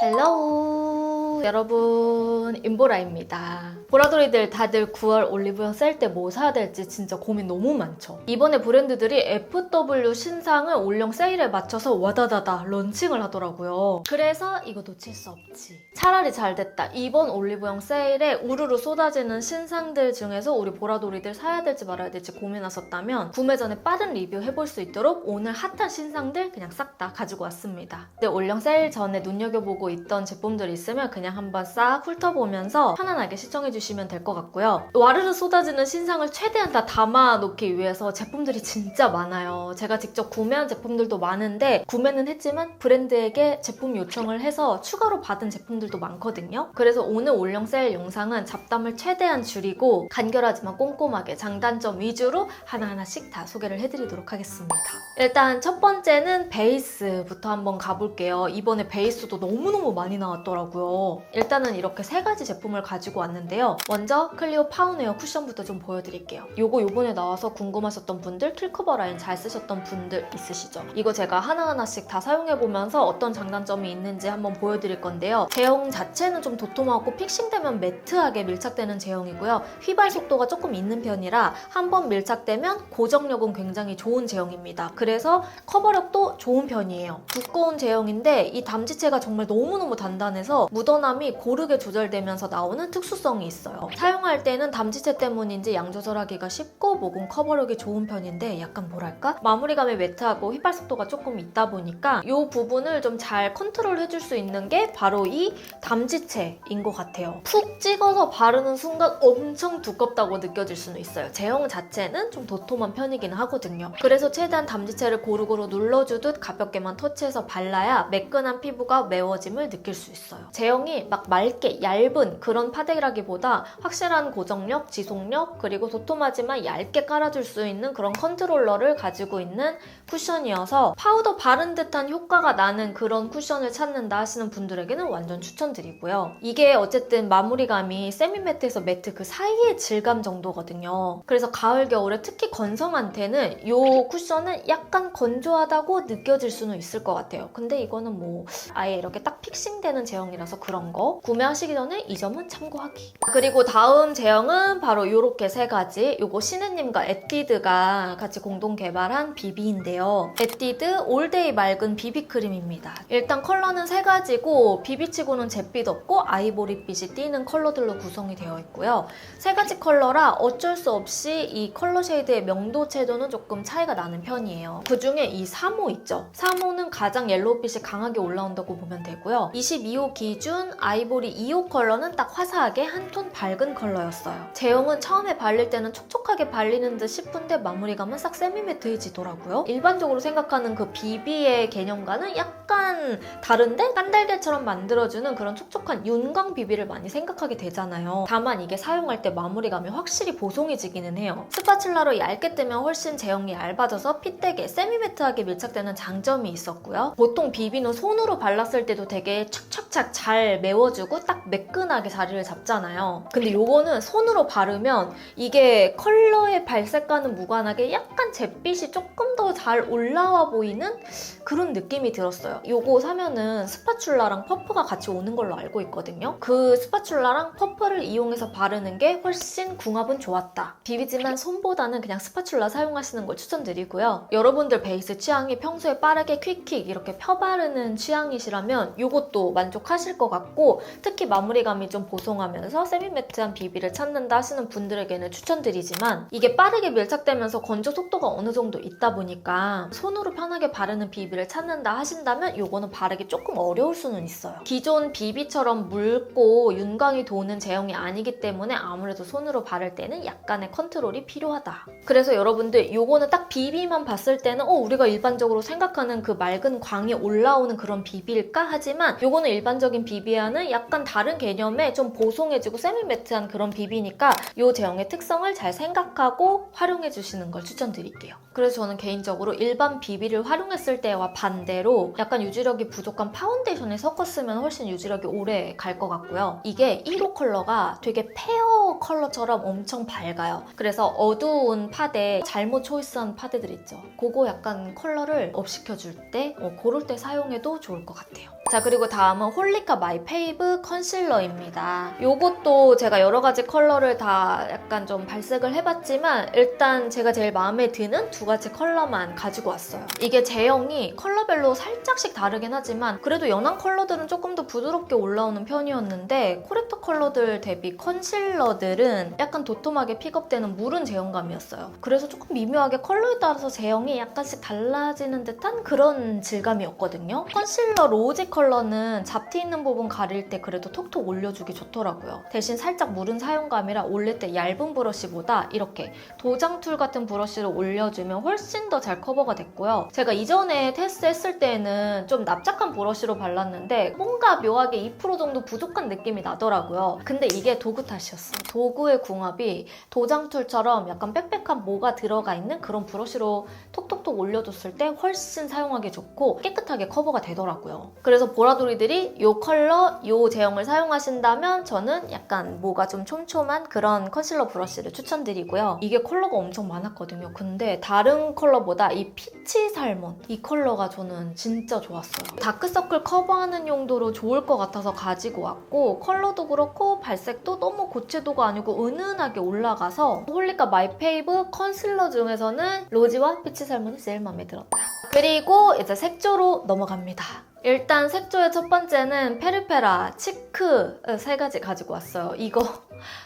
헬로우 여러분, 임보라입니다. 보라돌이들 다들 9월 올리브영 셀 때 뭐 사야 될지 진짜 고민 너무 많죠. 이번에 브랜드들이 FW 신상을 올영 세일에 맞춰서 와다다다 런칭을 하더라고요. 그래서 이거 놓칠 수 없지. 차라리 잘 됐다. 이번 올리브영 세일에 우르르 쏟아지는 신상들 중에서 우리 보라돌이들 사야 될지 말아야 될지 고민하셨다면 구매 전에 빠른 리뷰 해볼 수 있도록 오늘 핫한 신상들 그냥 싹 다 가지고 왔습니다. 근데 올영 세일 전에 눈여겨보고 있던 제품들 있으면 그냥 한번 싹 훑어보면서 편안하게 시청해주시면 될 것 같고요. 와르르 쏟아지는 신상을 최대한 다 담아놓기 위해서 제품들이 진짜 많아요. 제가 직접 구매한 제품들도 많은데 구매는 했지만 브랜드에게 제품 요청을 해서 추가로 받은 제품들도 많거든요. 그래서 오늘 올영 세일 영상은 잡담을 최대한 줄이고 간결하지만 꼼꼼하게 장단점 위주로 하나하나씩 다 소개를 해드리도록 하겠습니다. 일단 첫 번째는 베이스부터 한번 가볼게요. 이번에 베이스도 너무너무 많이 나왔더라고요. 일단은 이렇게 세 가지 제품을 가지고 왔는데요. 먼저 클리오 파운웨어 쿠션부터 좀 보여드릴게요. 요번에 나와서 궁금하셨던 분들, 킬커버 라인 잘 쓰셨던 분들 있으시죠? 이거 제가 하나하나씩 다 사용해보면서 어떤 장단점이 있는지 한번 보여드릴 건데요. 제형 자체는 좀 도톰하고 픽싱되면 매트하게 밀착되는 제형이고요. 휘발 속도가 조금 있는 편이라 한번 밀착되면 고정력은 굉장히 좋은 제형입니다. 그래서 커버력도 좋은 편이에요. 두꺼운 제형인데 이 담지체가 정말 너무너무 단단해서 묻어남이 고르게 조절되면서 나오는 특수성이 있어요. 사용할 때는 담지체 때문인지 양 조절하기가 쉽고 모공 커버력이 좋은 편인데 약간 뭐랄까? 마무리감이 매트하고 휘발 속도가 조금 있다 보니까 이 부분을 좀 잘 컨트롤 해줄 수 있는 게 바로 이 담지체인 것 같아요. 푹 찍어서 바르는 순간 엄청 두껍다고 느껴질 수는 있어요. 제형 자체는 좀 도톰한 편이긴 하거든요. 그래서 최대한 담지체를 고루고루 눌러주듯 가볍게만 터치해서 발라야 매끈한 피부가 매워짐을 느낄 수 있어요. 제형이 막 맑게 얇은 그런 파데기라기보다 확실한 고정력, 지속력, 그리고 도톰하지만 얇게 깔아줄 수 있는 그런 컨트롤러를 가지고 있는 쿠션이어서 파우더 바른 듯한 효과가 나는 그런 쿠션을 찾는다 하시는 분들에게는 완전 추천드리고요. 이게 어쨌든 마무리감이 세미매트에서 매트 그 사이의 질감 정도거든요. 그래서 가을, 겨울에 특히 건성한테는 이 쿠션은 약간 건조하다고 느껴질 수는 있을 것 같아요. 근데 이거는 뭐 아예 이렇게 딱 픽싱되는 제형이라서 그런 거 구매하시기 전에 이 점은 참고하기. 그리고 다음 제형은 바로 이렇게 세 가지. 요거 신혜님과 에뛰드가 같이 공동 개발한 비비인데요. 에뛰드 올데이 맑은 비비크림입니다. 일단 컬러는 세 가지고 비비치고는 잿빛 없고 아이보리빛이 띄는 컬러들로 구성이 되어 있고요. 세 가지 컬러라 어쩔 수 없이 이 컬러 쉐이드의 명도채도는 조금 차이가 나는 편이에요. 그 중에 이 3호 있죠? 3호는 가장 옐로우빛이 강하게 올라온다고 보면 되고요. 22호 기준 아이보리 2호 컬러는 딱 화사하게 한 톤 밝은 컬러였어요. 제형은 처음에 발릴 때는 촉촉하게 발리는 듯 싶은데 마무리감은 싹 세미매트해지더라고요. 일반적으로 생각하는 그 비비의 개념과는 약간 다른데 깐달걀처럼 만들어주는 그런 촉촉한 윤광 비비를 많이 생각하게 되잖아요. 다만 이게 사용할 때 마무리감이 확실히 보송해지기는 해요. 스파츌라로 얇게 뜨면 훨씬 제형이 얇아져서 핏되게 세미매트하게 밀착되는 장점이 있었고요. 보통 비비는 손으로 발랐을 때도 되게 착착착 잘 메워주고 딱 매끈하게 자리를 잡잖아요. 근데 요거는 손으로 바르면 이게 컬러의 발색과는 무관하게 약간 잿빛이 조금 더 잘 올라와 보이는 그런 느낌이 들었어요. 요거 사면은 스파츌라랑 퍼프가 같이 오는 걸로 알고 있거든요. 그 스파츌라랑 퍼프를 이용해서 바르는 게 훨씬 궁합은 좋았다. 비비지만 손보다는 그냥 스파츌라 사용하시는 걸 추천드리고요. 여러분들 베이스 취향이 평소에 빠르게 퀵퀵 이렇게 펴바르는 취향이시라면 요것도 만족하실 것 같고 특히 마무리감이 좀 보송하면서 세미매트한 비비를 찾는다 하시는 분들에게는 추천드리지만 이게 빠르게 밀착되면서 건조 속도가 어느 정도 있다 보니까 손으로 편하게 바르는 비비를 찾는다 하신다면 요거는 바르기 조금 어려울 수는 있어요. 기존 비비처럼 묽고 윤광이 도는 제형이 아니기 때문에 아무래도 손으로 바를 때는 약간의 컨트롤이 필요하다. 그래서 여러분들 요거는 딱 비비만 봤을 때는 우리가 일반적으로 생각하는 그 맑은 광이 올라오는 그런 비비일까? 하지만 요거는 일반적인 비비와는 약간 다른 개념의 좀 보송해지고 세미매트한 그런 비비니까 요 제형의 특성을 잘 생각하고 활용해 주시는 걸 추천드릴게요. 그래서 저는 개인적으로 일반 비비를 활용했을 때와 반대로 약간 유지력이 부족한 파운데이션에 섞었으면 훨씬 유지력이 오래 갈 것 같고요. 이게 1호 컬러가 되게 페어 컬러처럼 엄청 밝아요. 그래서 어두운 파데 잘못 초이스한 파데들 있죠. 그거 약간 컬러를 업시켜줄 때 그럴 때 사용해도 좋을 것 같아요. 자, 그리고 다음은 홀리카 마이 페이브 컨실러입니다. 요것도 제가 여러 가지 컬러를 다 약간 좀 발색을 해봤지만 일단 제가 제일 마음에 드는 두 가지 컬러만 가지고 왔어요. 이게 제형이 컬러별로 살짝씩 다르긴 하지만 그래도 연한 컬러들은 조금 더 부드럽게 올라오는 편이었는데 코렉터 컬러들 대비 컨실러들은 약간 도톰하게 픽업되는 무른 제형감이었어요. 그래서 조금 미묘하게 컬러에 따라서 제형이 약간씩 달라지는 듯한 그런 질감이었거든요. 컨실러 로지 컬러는 잡티 있는 부분 가릴 때 그래도 톡톡 올려주기 좋더라고요. 대신 살짝 무른 사용감이라 올릴 때 얇은 브러쉬보다 이렇게 도장툴 같은 브러쉬를 올려주면 훨씬 더 잘 커버가 됐고요. 제가 이전에 테스트했을 때는 좀 납작한 브러쉬로 발랐는데 뭔가 묘하게 2% 정도 부족한 느낌이 나더라고요. 근데 이게 도구 탓이었어요. 도구의 궁합이 도장툴처럼 약간 빽빽한 모가 들어가 있는 그런 브러쉬로 톡톡톡 올려줬을 때 훨씬 사용하기 좋고 깨끗하게 커버가 되더라고요. 그래서 보라돌이들이 이 컬러, 이 제형을 사용하신다면 저는 약간 모가 좀 촘촘한 그런 컨실러 브러쉬를 추천드리고요. 이게 컬러가 엄청 많았거든요. 근데 다른 컬러보다 이 피치 살몬 이 컬러가 저는 진짜 좋았어요. 다크서클 커버하는 용도로 좋을 것 같아서 가지고 왔고 컬러도 그렇고 발색도 너무 고채도가 아니고 은은하게 올라가서 홀리카 마이 페이브 컨실러 중에서는 로지와 피치 살몬이 제일 마음에 들었다. 그리고 이제 색조로 넘어갑니다. 일단 색조의 첫 번째는 페르페라, 치크 세 가지 가지고 왔어요. 이거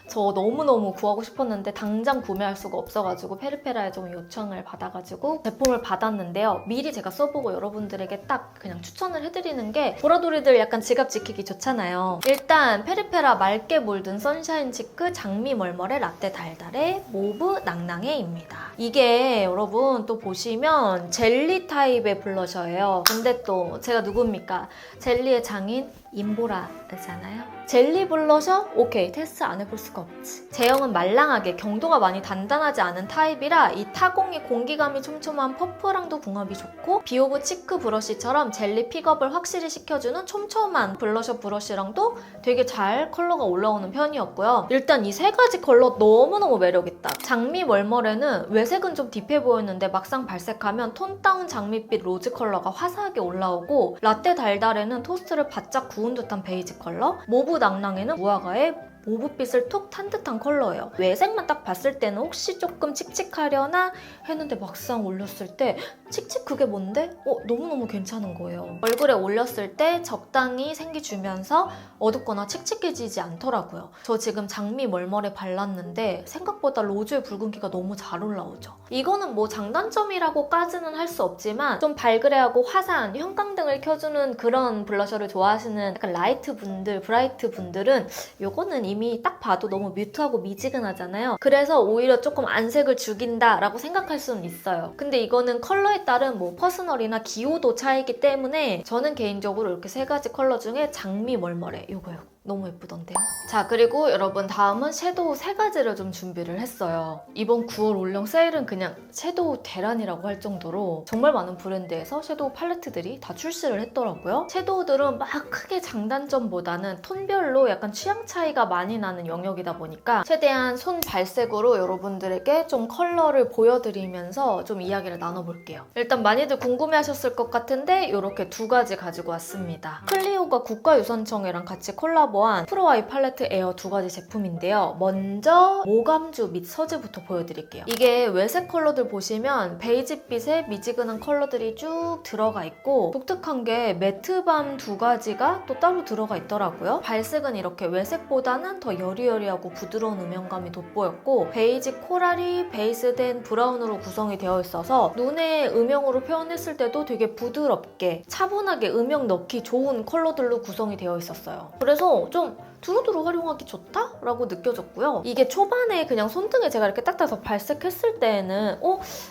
저 너무너무 구하고 싶었는데 당장 구매할 수가 없어가지고 페르페라에 좀 요청을 받아가지고 제품을 받았는데요. 미리 제가 써보고 여러분들에게 딱 그냥 추천을 해드리는 게 보라돌이들 약간 지갑 지키기 좋잖아요. 일단 페르페라 맑게 물든 선샤인 치크 장미 멀멀의 라떼 달달의 모브 낭낭해입니다. 이게 여러분 또 보시면 젤리 타입의 블러셔예요. 근데 또 제가 누굽니까? 젤리의 장인 임보라잖아요. 젤리 블러셔? 오케이, 테스트 안 해볼 수가 없지. 제형은 말랑하게 경도가 많이 단단하지 않은 타입이라 이 타공이 공기감이 촘촘한 퍼프랑도 궁합이 좋고 비오브 치크 브러쉬처럼 젤리 픽업을 확실히 시켜주는 촘촘한 블러셔 브러쉬랑도 되게 잘 컬러가 올라오는 편이었고요. 일단 이 세 가지 컬러 너무너무 매력있다. 장미 멀멀에는 외색은 좀 딥해 보였는데 막상 발색하면 톤 다운 장미빛 로즈 컬러가 화사하게 올라오고 라떼 달달에는 토스트를 바짝 구운 듯한 베이지 컬러, 모브 낭낭에는 무화과의 모브빛을 툭 탄 듯한 컬러예요. 외색만 딱 봤을 때는 혹시 조금 칙칙하려나 했는데 막상 올렸을 때 칙칙 그게 뭔데? 너무너무 괜찮은 거예요. 얼굴에 올렸을 때 적당히 생기주면서 어둡거나 칙칙해지지 않더라고요. 저 지금 장미 멀멀에 발랐는데 생각보다 로즈의 붉은기가 너무 잘 올라오죠. 이거는 뭐 장단점이라고까지는 할 수 없지만 좀 발그레하고 화사한 형광등을 켜주는 그런 블러셔를 좋아하시는 약간 라이트 분들, 브라이트 분들은 이거는 이미 딱 봐도 너무 뮤트하고 미지근하잖아요. 그래서 오히려 조금 안색을 죽인다라고 생각할 수는 있어요. 근데 이거는 컬러에 따른 뭐 퍼스널이나 기호도 차이기 때문에 저는 개인적으로 이렇게 세 가지 컬러 중에 장미 멀멀해 이거요. 너무 예쁘던데요? 자, 그리고 여러분 다음은 섀도우 세 가지를 좀 준비를 했어요. 이번 9월 올영 세일은 그냥 섀도우 대란이라고 할 정도로 정말 많은 브랜드에서 섀도우 팔레트들이 다 출시를 했더라고요. 섀도우들은 막 크게 장단점보다는 톤별로 약간 취향 차이가 많이 나는 영역이다 보니까 최대한 손 발색으로 여러분들에게 좀 컬러를 보여드리면서 좀 이야기를 나눠볼게요. 일단 많이들 궁금해하셨을 것 같은데 이렇게 두 가지 가지고 왔습니다. 클리오가 국가유산청이랑 같이 콜라보한 프로아이 팔레트 에어 두 가지 제품인데요. 먼저 모감주 및 서재부터 보여드릴게요. 이게 외색 컬러들 보시면 베이지빛에 미지근한 컬러들이 쭉 들어가 있고 독특한 게 매트밤 두 가지가 또 따로 들어가 있더라고요. 발색은 이렇게 외색보다는 더 여리여리하고 부드러운 음영감이 돋보였고 베이지 코랄이 베이스된 브라운으로 구성이 되어 있어서 눈의 음영으로 표현했을 때도 되게 부드럽게 차분하게 음영 넣기 좋은 컬러들로 구성이 되어 있었어요. 그래서 좀 두루두루 활용하기 좋다라고 느껴졌고요. 이게 초반에 그냥 손등에 제가 이렇게 딱 따서 발색했을 때에는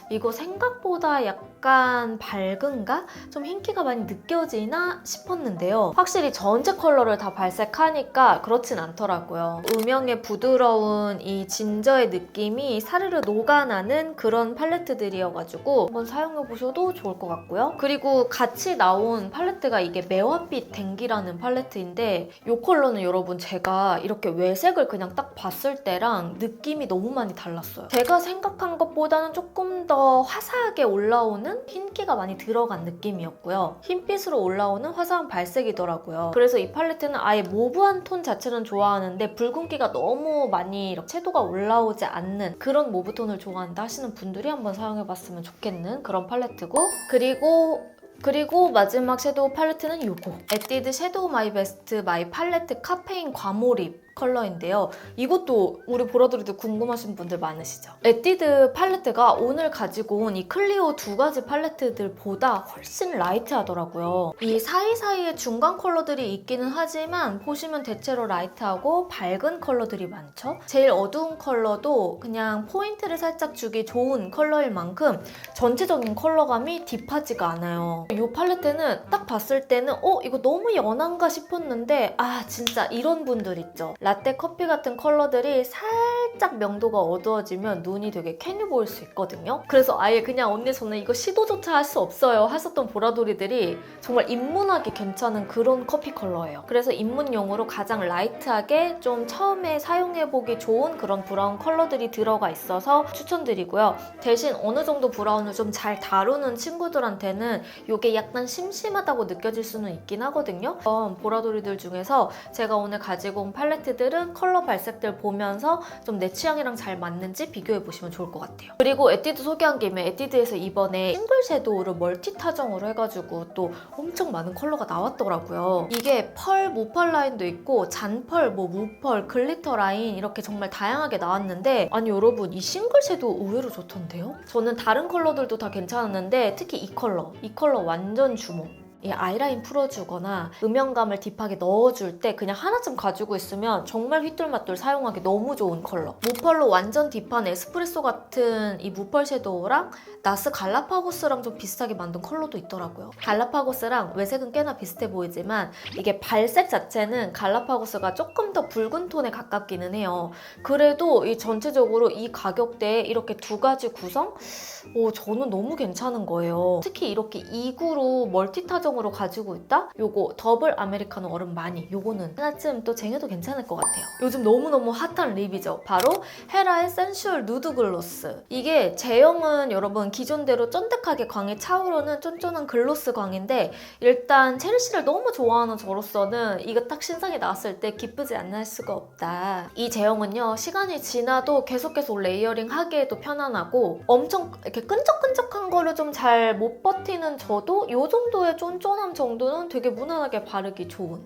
이거 생각보다 약간 밝은가? 좀 흰기가 많이 느껴지나 싶었는데요. 확실히 전체 컬러를 다 발색하니까 그렇진 않더라고요. 음영의 부드러운 이 진저의 느낌이 사르르 녹아나는 그런 팔레트들이어가지고 한번 사용해보셔도 좋을 것 같고요. 그리고 같이 나온 팔레트가 이게 매화빛 댕기라는 팔레트인데 이 컬러는 여러분 제가 이렇게 외색을 그냥 딱 봤을 때랑 느낌이 너무 많이 달랐어요. 제가 생각한 것보다는 조금 더 화사하게 올라오는 흰기가 많이 들어간 느낌이었고요. 흰빛으로 올라오는 화사한 발색이더라고요. 그래서 이 팔레트는 아예 모브한 톤 자체는 좋아하는데 붉은기가 너무 많이 이렇게 채도가 올라오지 않는 그런 모브톤을 좋아한다 하시는 분들이 한번 사용해봤으면 좋겠는 그런 팔레트고, 그리고 마지막 섀도우 팔레트는 이거 에뛰드 섀도우 마이 베스트 마이 팔레트 카페인 과몰입 컬러인데요. 이것도 우리 보라돌이들 궁금하신 분들 많으시죠? 에뛰드 팔레트가 오늘 가지고 온 이 클리오 두 가지 팔레트들보다 훨씬 라이트하더라고요. 이 사이사이에 중간 컬러들이 있기는 하지만 보시면 대체로 라이트하고 밝은 컬러들이 많죠? 제일 어두운 컬러도 그냥 포인트를 살짝 주기 좋은 컬러일 만큼 전체적인 컬러감이 딥하지가 않아요. 이 팔레트는 딱 봤을 때는 이거 너무 연한가 싶었는데 진짜 이런 분들 있죠? 라떼 커피 같은 컬러들이 살짝 명도가 어두워지면 눈이 되게 캔이 보일 수 있거든요. 그래서 아예 그냥 언니 저는 이거 시도조차 할 수 없어요 하셨던 보라돌이들이 정말 입문하기 괜찮은 그런 커피 컬러예요. 그래서 입문용으로 가장 라이트하게 좀 처음에 사용해보기 좋은 그런 브라운 컬러들이 들어가 있어서 추천드리고요. 대신 어느 정도 브라운을 좀 잘 다루는 친구들한테는 이게 약간 심심하다고 느껴질 수는 있긴 하거든요. 보라돌이들 중에서 제가 오늘 가지고 온 팔레트들은 컬러 발색들 보면서 좀 내 취향이랑 잘 맞는지 비교해보시면 좋을 것 같아요. 그리고 에뛰드 소개한 김에 에뛰드에서 이번에 싱글 섀도우를 멀티 타정으로 해가지고 또 엄청 많은 컬러가 나왔더라고요. 이게 펄, 무펄 라인도 있고 잔펄, 무펄, 글리터 라인 이렇게 정말 다양하게 나왔는데 아니 여러분 이 싱글 섀도우 의외로 좋던데요? 저는 다른 컬러들도 다 괜찮았는데 특히 이 컬러 완전 주목. 이 아이라인 풀어주거나 음영감을 딥하게 넣어줄 때 그냥 하나쯤 가지고 있으면 정말 휘뚤마뚤 사용하기 너무 좋은 컬러. 무펄로 완전 딥한 에스프레소 같은 이 무펄 섀도우랑 나스 갈라파고스랑 좀 비슷하게 만든 컬러도 있더라고요. 갈라파고스랑 외색은 꽤나 비슷해 보이지만 이게 발색 자체는 갈라파고스가 조금 더 붉은 톤에 가깝기는 해요. 그래도 이 전체적으로 이 가격대에 이렇게 두 가지 구성? 저는 너무 괜찮은 거예요. 특히 이렇게 2구로 멀티타정으로 가지고 있다? 요거 더블 아메리카노 얼음 많이 요거는 하나쯤 또 쟁여도 괜찮을 것 같아요. 요즘 너무너무 핫한 립이죠. 바로 헤라의 센슈얼 누드 글로스. 이게 제형은 여러분 기존대로 쫀득하게 광이 차오르는 쫀쫀한 글로스 광인데 일단 체리씨를 너무 좋아하는 저로서는 이거 딱 신상이 나왔을 때 기쁘지 않을 수가 없다. 이 제형은요 시간이 지나도 계속 레이어링 하기에도 편안하고 엄청 이렇게 끈적끈적한 거를 좀 잘 못 버티는 저도 이 정도의 쫀쫀함 정도는 되게 무난하게 바르기 좋은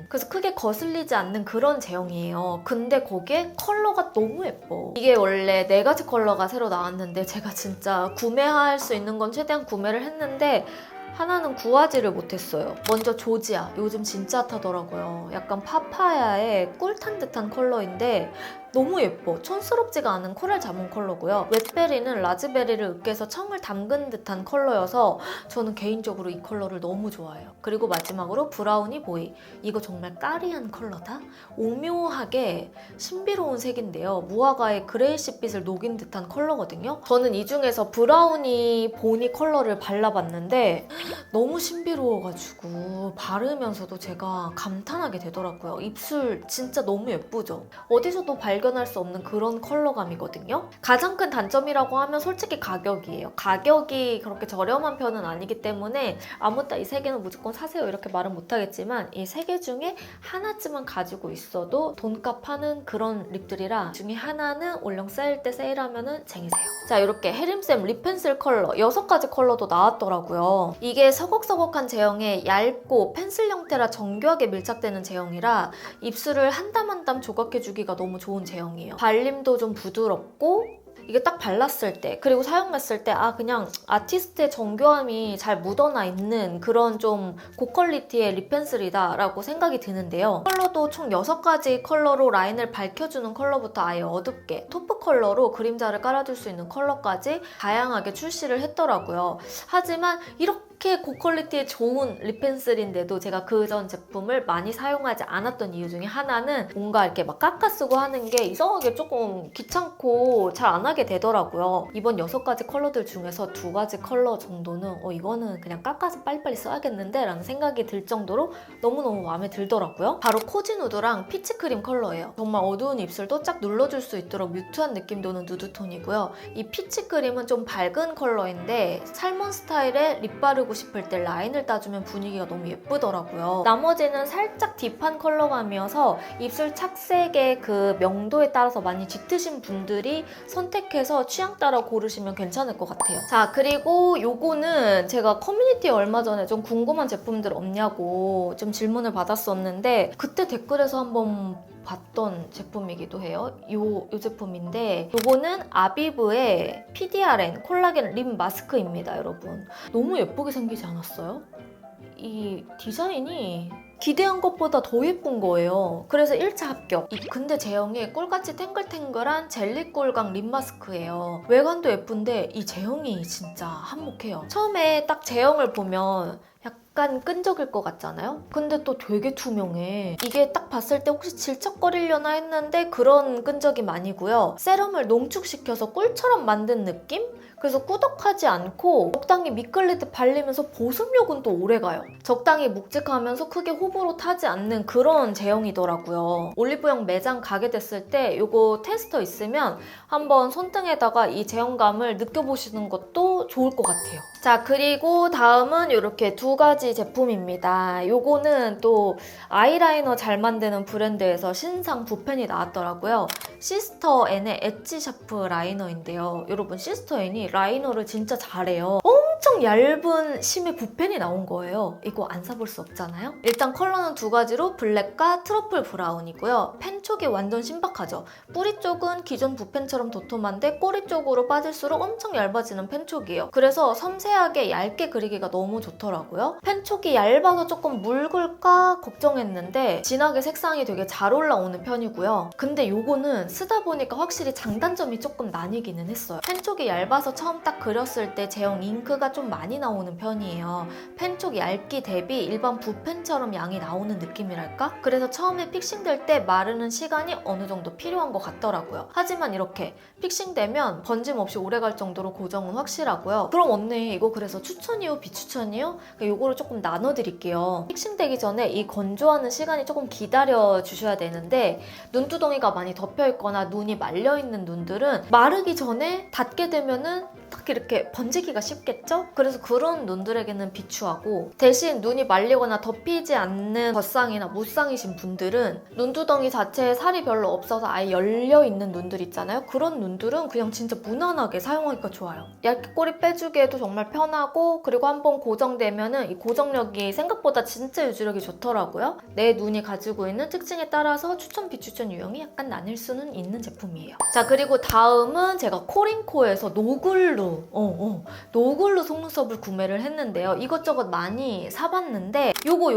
그래서 크게 거슬리지 않는 그런 제형이에요. 근데 거기에 컬러가 너무 예뻐. 이게 원래 4가지 컬러가 새로 나왔는데 제가 진짜 구매할 수 있는 건 최대한 구매를 했는데 하나는 구하지를 못했어요. 먼저 조지아. 요즘 진짜 핫하더라고요. 약간 파파야의 꿀탄 듯한 컬러인데 너무 예뻐. 촌스럽지가 않은 코랄 자몽 컬러고요. 웻베리는 라즈베리를 으깨서 청을 담근 듯한 컬러여서 저는 개인적으로 이 컬러를 너무 좋아해요. 그리고 마지막으로 브라우니 보이. 이거 정말 까리한 컬러다? 오묘하게 신비로운 색인데요. 무화과의 그레이시빛을 녹인 듯한 컬러거든요. 저는 이 중에서 브라우니 보니 컬러를 발라봤는데 너무 신비로워가지고 바르면서도 제가 감탄하게 되더라고요. 입술 진짜 너무 예쁘죠? 어디서도 발견할 수 없는 그런 컬러감이거든요. 가장 큰 단점이라고 하면 솔직히 가격이에요. 가격이 그렇게 저렴한 편은 아니기 때문에 아무따 이 3개는 무조건 사세요 이렇게 말은 못하겠지만 이 3개 중에 하나쯤은 가지고 있어도 돈값 하는 그런 립들이라 중에 하나는 올영 세일 때 세일하면은 쟁이세요. 자 이렇게 해림쌤 립펜슬 컬러 6가지 컬러도 나왔더라고요. 이게 서걱서걱한 제형에 얇고 펜슬 형태라 정교하게 밀착되는 제형이라 입술을 한 땀 한 땀 조각해주기가 너무 좋은 제형이에요. 발림도 좀 부드럽고 이게 딱 발랐을 때 그리고 사용했을 때 그냥 아티스트의 정교함이 잘 묻어나 있는 그런 좀 고퀄리티의 립펜슬이다 라고 생각이 드는데요. 컬러도 총 6가지 컬러로 라인을 밝혀주는 컬러부터 아예 어둡게 토프 컬러로 그림자를 깔아줄 수 있는 컬러까지 다양하게 출시를 했더라고요. 하지만 이렇게 이렇게 고퀄리티의 좋은 립 펜슬인데도 제가 그전 제품을 많이 사용하지 않았던 이유 중에 하나는 뭔가 이렇게 막 깎아 쓰고 하는 게 이상하게 조금 귀찮고 잘 안 하게 되더라고요. 이번 6가지 컬러들 중에서 2가지 컬러 정도는 이거는 그냥 깎아서 빨리빨리 써야겠는데 라는 생각이 들 정도로 너무너무 마음에 들더라고요. 바로 코지 누드랑 피치크림 컬러예요. 정말 어두운 입술도 쫙 눌러줄 수 있도록 뮤트한 느낌 도는 누드톤이고요. 이 피치크림은 좀 밝은 컬러인데 살몬 스타일의 립 바르고 싶을 때 라인을 따주면 분위기가 너무 예쁘더라고요. 나머지는 살짝 딥한 컬러감이어서 입술 착색의 그 명도에 따라서 많이 짙으신 분들이 선택해서 취향 따라 고르시면 괜찮을 것 같아요. 자, 그리고 요거는 제가 커뮤니티에 얼마 전에 좀 궁금한 제품들 없냐고 좀 질문을 받았었는데 그때 댓글에서 한번 봤던 제품이기도 해요. 요 제품인데 요거는 아비브의 PDRN 콜라겐 립 마스크입니다, 여러분. 너무 예쁘게 생기지 않았어요? 이 디자인이 기대한 것보다 더 예쁜 거예요. 그래서 1차 합격. 근데 제형이 꿀같이 탱글탱글한 젤리 꿀광 립 마스크예요. 외관도 예쁜데 이 제형이 진짜 한몫해요. 처음에 딱 제형을 보면 약간 끈적일 것 같잖아요? 근데 또 되게 투명해. 이게 딱 봤을 때 혹시 질척거리려나 했는데 그런 끈적임 아니고요. 세럼을 농축시켜서 꿀처럼 만든 느낌? 그래서 꾸덕하지 않고 적당히 미끌리듯 발리면서 보습력은 또 오래가요. 적당히 묵직하면서 크게 호불호 타지 않는 그런 제형이더라고요. 올리브영 매장 가게 됐을 때 이거 테스터 있으면 한번 손등에다가 이 제형감을 느껴보시는 것도 좋을 것 같아요. 자, 그리고 다음은 이렇게 2가지 제품입니다. 요거는 또 아이라이너 잘 만드는 브랜드에서 신상 붓펜이 나왔더라고요. 시스터앤의 엣지 샤프 라이너인데요. 여러분, 시스터앤이 라이너를 진짜 잘해요. 엄청 얇은 심의 붓펜이 나온 거예요. 이거 안 사볼 수 없잖아요? 일단 컬러는 2가지로 블랙과 트러플 브라운이고요. 펜 쪽이 완전 신박하죠? 뿌리 쪽은 기존 붓펜처럼 도톰한데 꼬리 쪽으로 빠질수록 엄청 얇아지는 펜 쪽이에요. 그래서 섬세하게 얇게 그리기가 너무 좋더라고요. 펜 쪽이 얇아서 조금 묽을까 걱정했는데 진하게 색상이 되게 잘 올라오는 편이고요. 근데 요거는 쓰다 보니까 확실히 장단점이 조금 나뉘기는 했어요. 펜 쪽이 얇아서 처음 딱 그렸을 때 제형 잉크가 좀 많이 나오는 편이에요. 펜 쪽 얇기 대비 일반 붓펜처럼 양이 나오는 느낌이랄까? 그래서 처음에 픽싱될 때 마르는 시간이 어느 정도 필요한 것 같더라고요. 하지만 이렇게 픽싱되면 번짐 없이 오래갈 정도로 고정은 확실하고요. 그럼 언니 이거 그래서 추천이요? 비추천이요? 이거를 조금 나눠드릴게요. 픽싱되기 전에 이 건조하는 시간이 조금 기다려 주셔야 되는데 눈두덩이가 많이 덮여있거나 눈이 말려있는 눈들은 마르기 전에 닿게 되면은 딱 이렇게 번지기가 쉽겠죠? 그래서 그런 눈들에게는 비추하고 대신 눈이 말리거나 덮이지 않는 젖상이나 무쌍이신 분들은 눈두덩이 자체에 살이 별로 없어서 아예 열려있는 눈들 있잖아요? 그런 눈들은 그냥 진짜 무난하게 사용하기가 좋아요. 얇게 꼬리 빼주기에도 정말 편하고 그리고 한번 고정되면은 이 고정력이 생각보다 진짜 유지력이 좋더라고요. 내 눈이 가지고 있는 특징에 따라서 추천 비추천 유형이 약간 나뉠 수는 있는 제품이에요. 자, 그리고 다음은 제가 코링코에서 노글루 노글루 속눈썹을 구매를 했는데요. 이것저것 많이 사봤는데 요거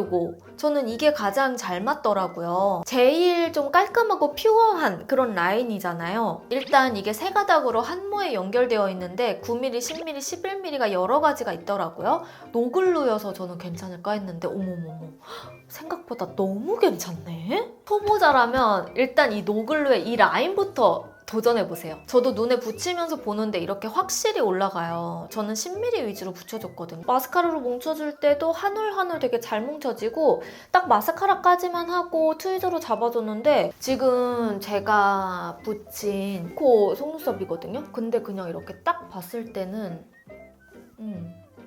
저는 이게 가장 잘 맞더라고요. 제일 좀 깔끔하고 퓨어한 그런 라인이잖아요. 일단 이게 3가닥으로 한 모에 연결되어 있는데 9mm, 10mm, 11mm가 여러 가지가 있더라고요. 노글루여서 저는 괜찮을까 했는데 어머머머 생각보다 너무 괜찮네? 초보자라면 일단 이 노글루의 이 라인부터 도전해보세요. 저도 눈에 붙이면서 보는데 이렇게 확실히 올라가요. 저는 10mm 위주로 붙여줬거든요. 마스카라로 뭉쳐줄 때도 한 올 한 올 되게 잘 뭉쳐지고 딱 마스카라까지만 하고 트위저로 잡아줬는데 지금 제가 붙인 코 속눈썹이거든요. 근데 그냥 이렇게 딱 봤을 때는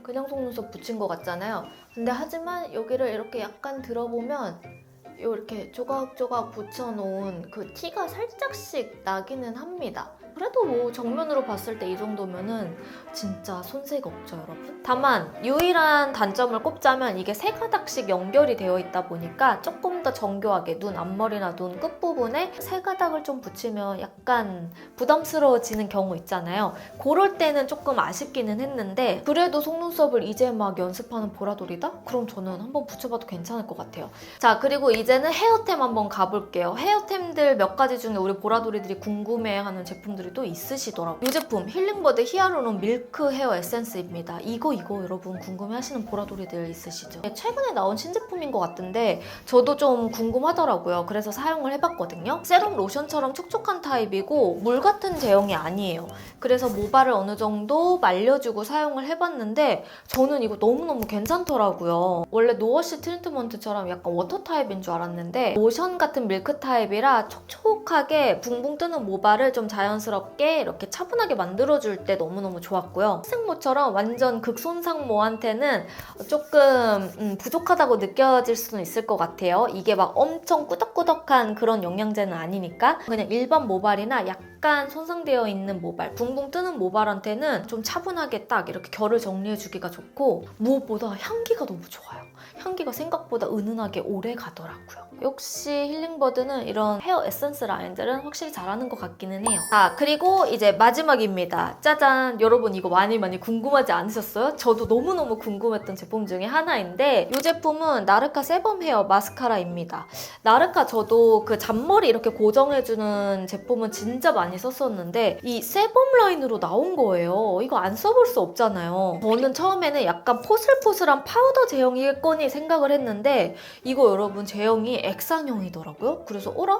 그냥 속눈썹 붙인 것 같잖아요. 근데 하지만 여기를 이렇게 약간 들어보면 이렇게 조각조각 붙여놓은 그 티가 살짝씩 나기는 합니다. 그래도 뭐 정면으로 봤을 때 이 정도면은 진짜 손색 없죠, 여러분? 다만 유일한 단점을 꼽자면 이게 3가닥씩 연결이 되어 있다 보니까 조금 더 정교하게 눈 앞머리나 눈 끝부분에 3가닥을 좀 붙이면 약간 부담스러워지는 경우 있잖아요. 그럴 때는 조금 아쉽기는 했는데 그래도 속눈썹을 이제 막 연습하는 보라돌이다? 그럼 저는 한번 붙여봐도 괜찮을 것 같아요. 자, 그리고 이제는 헤어템 한번 가볼게요. 헤어템들 몇 가지 중에 우리 보라돌이들이 궁금해하는 제품들이 분들도 있으시더라고요. 이 제품 힐링버드 히아루론 밀크 헤어 에센스입니다. 이거 여러분 궁금해하시는 보라돌이들 있으시죠? 최근에 나온 신제품인 것 같은데 저도 좀 궁금하더라고요. 그래서 사용을 해봤거든요. 세럼 로션처럼 촉촉한 타입이고 물 같은 제형이 아니에요. 그래서 모발을 어느 정도 말려주고 사용을 해봤는데 저는 이거 너무너무 괜찮더라고요. 원래 노워시 트리트먼트처럼 약간 워터 타입인 줄 알았는데 로션 같은 밀크 타입이라 촉촉하게 붕붕 뜨는 모발을 좀 자연스럽게 이렇게 차분하게 만들어줄 때 너무너무 좋았고요. 색모처럼 완전 극손상모한테는 조금 부족하다고 느껴질 수는 있을 것 같아요. 이게 막 엄청 꾸덕꾸덕한 그런 영양제는 아니니까 그냥 일반 모발이나 약간 손상되어 있는 모발, 붕붕 뜨는 모발한테는 좀 차분하게 딱 이렇게 결을 정리해주기가 좋고 무엇보다 향기가 너무 좋아요. 향기가 생각보다 은은하게 오래 가더라고요. 역시 힐링버드는 이런 헤어 에센스 라인들은 확실히 잘하는 것 같기는 해요. 그리고 이제 마지막입니다. 짜잔! 여러분 이거 많이 궁금하지 않으셨어요? 저도 너무너무 궁금했던 제품 중에 하나인데 이 제품은 나르카 세범 헤어 마스카라입니다. 나르카 저도 그 잔머리 이렇게 고정해주는 제품은 진짜 많이 썼었는데 이 세범 라인으로 나온 거예요. 이거 안 써볼 수 없잖아요. 저는 처음에는 약간 포슬포슬한 파우더 제형이겠거니 생각을 했는데 이거 여러분 제형이 액상형이더라고요. 그래서 어라?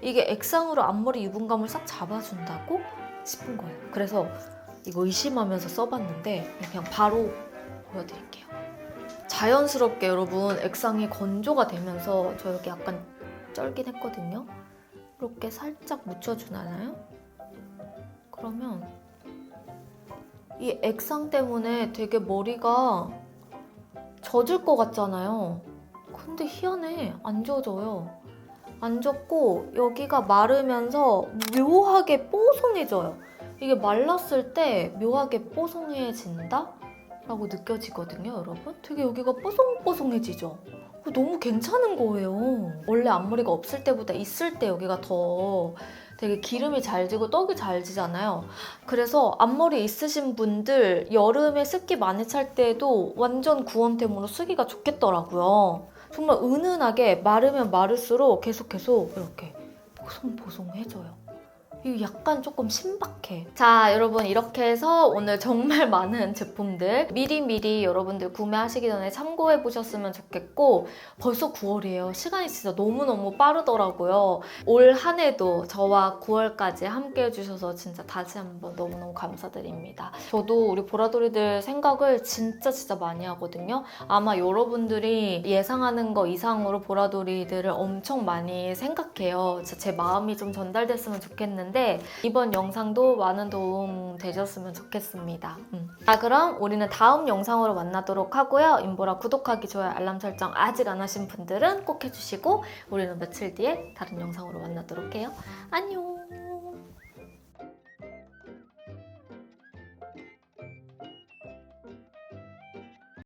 이게 액상으로 앞머리 유분감을 싹 잡아준다고 싶은 거예요. 그래서 이거 의심하면서 써봤는데 그냥 바로 보여드릴게요. 자연스럽게 여러분 액상이 건조가 되면서 저 여기 약간 쩔긴 했거든요. 이렇게 살짝 묻혀주나요? 그러면 이 액상 때문에 되게 머리가 젖을 것 같잖아요. 근데 희한해. 안 젖어요. 안 젖고 여기가 마르면서 묘하게 뽀송해져요. 이게 말랐을 때 묘하게 뽀송해진다? 라고 느껴지거든요, 여러분. 되게 여기가 뽀송뽀송해지죠? 너무 괜찮은 거예요. 원래 앞머리가 없을 때보다 있을 때 여기가 더 되게 기름이 잘 지고 떡이 잘 지잖아요. 그래서 앞머리 있으신 분들 여름에 습기 많이 찰 때도 완전 구원템으로 쓰기가 좋겠더라고요. 정말 은은하게 마르면 마를수록 계속 이렇게 보송보송해져요. 이거 약간 조금 신박해. 자, 여러분 이렇게 해서 오늘 정말 많은 제품들 미리미리 여러분들 구매하시기 전에 참고해보셨으면 좋겠고 벌써 9월이에요. 시간이 진짜 너무너무 빠르더라고요. 올 한 해도 저와 9월까지 함께 해주셔서 진짜 다시 한번 너무너무 감사드립니다. 저도 우리 보라돌이들 생각을 진짜 많이 하거든요. 아마 여러분들이 예상하는 거 이상으로 보라돌이들을 엄청 많이 생각해요. 진짜 제 마음이 좀 전달됐으면 좋겠는데 이번 영상도 많은 도움 되셨으면 좋겠습니다. 자, 그럼 우리는 다음 영상으로 만나도록 하고요. 인보라 구독하기, 좋아요, 알람 설정 아직 안 하신 분들은 꼭 해주시고 우리는 며칠 뒤에 다른 영상으로 만나도록 해요. 안녕!